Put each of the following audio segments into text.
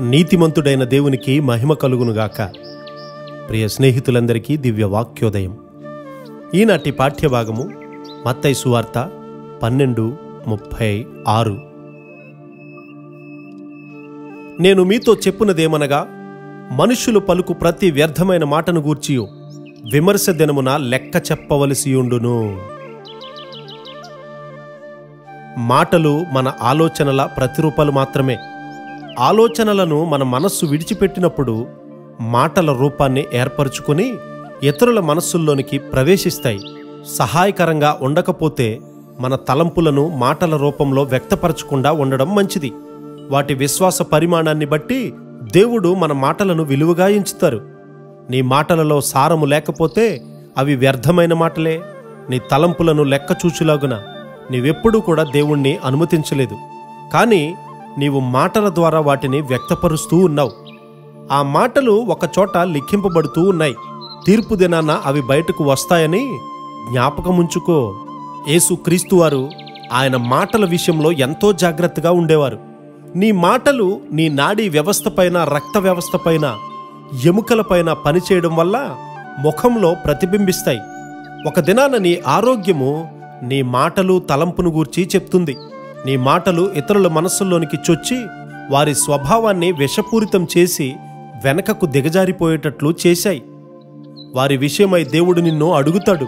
నీతిమంతుడైన దేవునికి మహిమ కలుగునుగాక. ప్రియ స్నేహితులందరికీ దివ్య వాక్యోదయం. ఈనాటి పాఠ్యభాగము మత్తయి సువార్త 12:36. నేను మీతో చెప్పునదేమనగా, మనుష్యులు పలుకు ప్రతి వ్యర్థమైన మాటను గూర్చియు విమర్శ దినమున లెక్క చెప్పవలసియుండును. మాటలు మన ఆలోచనల ప్రతిరూపాలు మాత్రమే. ఆలోచనలను మన మనస్సు విడిచిపెట్టినప్పుడు మాటల రూపాన్ని ఏర్పరచుకొని ఇతరుల మనస్సుల్లోనికి ప్రవేశిస్తాయి. సహాయకరంగా ఉండకపోతే మన తలంపులను మాటల రూపంలో వ్యక్తపరచకుండా ఉండడం మంచిది. వాటి విశ్వాస పరిమాణాన్ని బట్టి దేవుడు మన మాటలను విలువగా ఎంచుతారు. నీ మాటలలో సారము లేకపోతే అవి వ్యర్థమైన మాటలే. నీ తలంపులను లెక్క చూచులాగున నీవెప్పుడూ కూడా దేవుణ్ణి అనుమతించలేదు. కానీ నీవు మాటల ద్వారా వాటిని వ్యక్తపరుస్తూ ఉన్నావు. ఆ మాటలు ఒకచోట లిఖింపబడుతూ ఉన్నాయి. తీర్పు దినాన అవి బయటకు వస్తాయని జ్ఞాపకముంచుకో. యేసు క్రీస్తువారు ఆయన మాటల విషయంలో ఎంతో జాగ్రత్తగా ఉండేవారు. నీ మాటలు నీ నాడీ వ్యవస్థపైన, రక్త వ్యవస్థపైన, ఎముకలపైన పనిచేయడం వల్ల ముఖంలో ప్రతిబింబిస్తాయి. ఒక దినాన నీ ఆరోగ్యము నీ మాటలు, తలంపును గూర్చి చెప్తుంది. నీ మాటలు ఇతరుల మనస్సుల్లోనికి చొచ్చి వారి స్వభావాన్ని విషపూరితం చేసి వెనకకు దిగజారిపోయేటట్లు చేశాయి. వారి విషయమై దేవుడు నిన్ను అడుగుతాడు.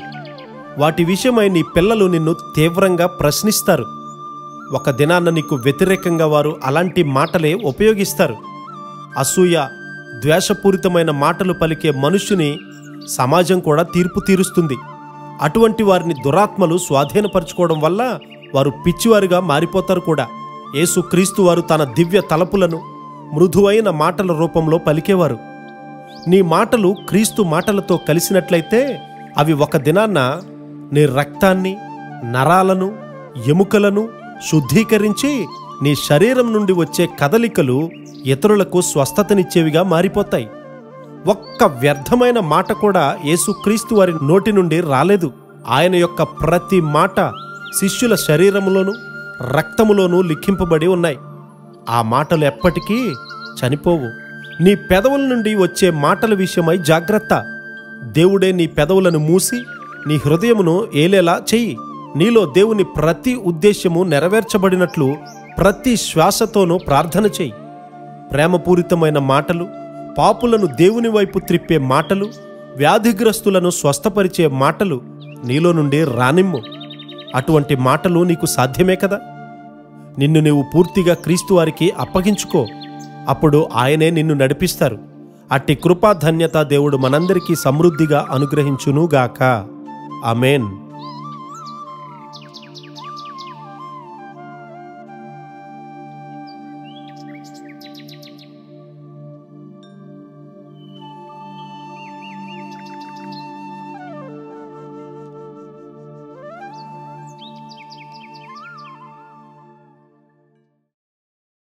వాటి విషయమై నీ పిల్లలు నిన్ను తీవ్రంగా ప్రశ్నిస్తారు. ఒక దినాన్న నీకు వ్యతిరేకంగా వారు అలాంటి మాటలే ఉపయోగిస్తారు. అసూయ, ద్వేషపూరితమైన మాటలు పలికే మనుష్యుని సమాజం కూడా తీర్పు తీరుస్తుంది. అటువంటి వారిని దురాత్మలు స్వాధీనపరచుకోవడం వల్ల వారు పిచ్చివారుగా మారిపోతారు కూడా. యేసు క్రీస్తు వారు తన దివ్య తలపులను మృదువైన మాటల రూపంలో పలికేవారు. నీ మాటలు క్రీస్తు మాటలతో కలిసినట్లయితే అవి ఒక దినాన్న నీ రక్తాన్ని, నరాలను, ఎముకలను శుద్ధీకరించి నీ శరీరం నుండి వచ్చే కదలికలు ఇతరులకు స్వస్థతనిచ్చేవిగా మారిపోతాయి. ఒక్క వ్యర్థమైన మాట కూడా యేసుక్రీస్తు వారి నోటి నుండి రాలేదు. ఆయన యొక్క ప్రతి మాట శిష్యుల శరీరములోను, రక్తములోనూ లిఖింపబడి ఉన్నాయి. ఆ మాటలు ఎప్పటికీ చనిపోవు. నీ పెదవుల నుండి వచ్చే మాటల విషయమై జాగ్రత్త. దేవుడే నీ పెదవులను మూసి నీ హృదయమును ఏలేలా చెయ్యి. నీలో దేవుని ప్రతి ఉద్దేశ్యము నెరవేర్చబడినట్లు ప్రతి శ్వాసతోనూ ప్రార్థన చెయ్యి. ప్రేమపూరితమైన మాటలు, పాపులను దేవుని వైపు త్రిప్పే మాటలు, వ్యాధిగ్రస్తులను స్వస్థపరిచే మాటలు నీలో నుండి రానిమ్ము. అటువంటి మాటలు నీకు సాధ్యమే కదా. నిన్ను నీవు పూర్తిగా క్రీస్తు వారికి అప్పగించుకో. అప్పుడు ఆయనే నిన్ను నడిపిస్తారు. అట్టి కృపా ధన్యత దేవుడు మనందరికీ సమృద్ధిగా అనుగ్రహించునుగాక. ఆమేన్.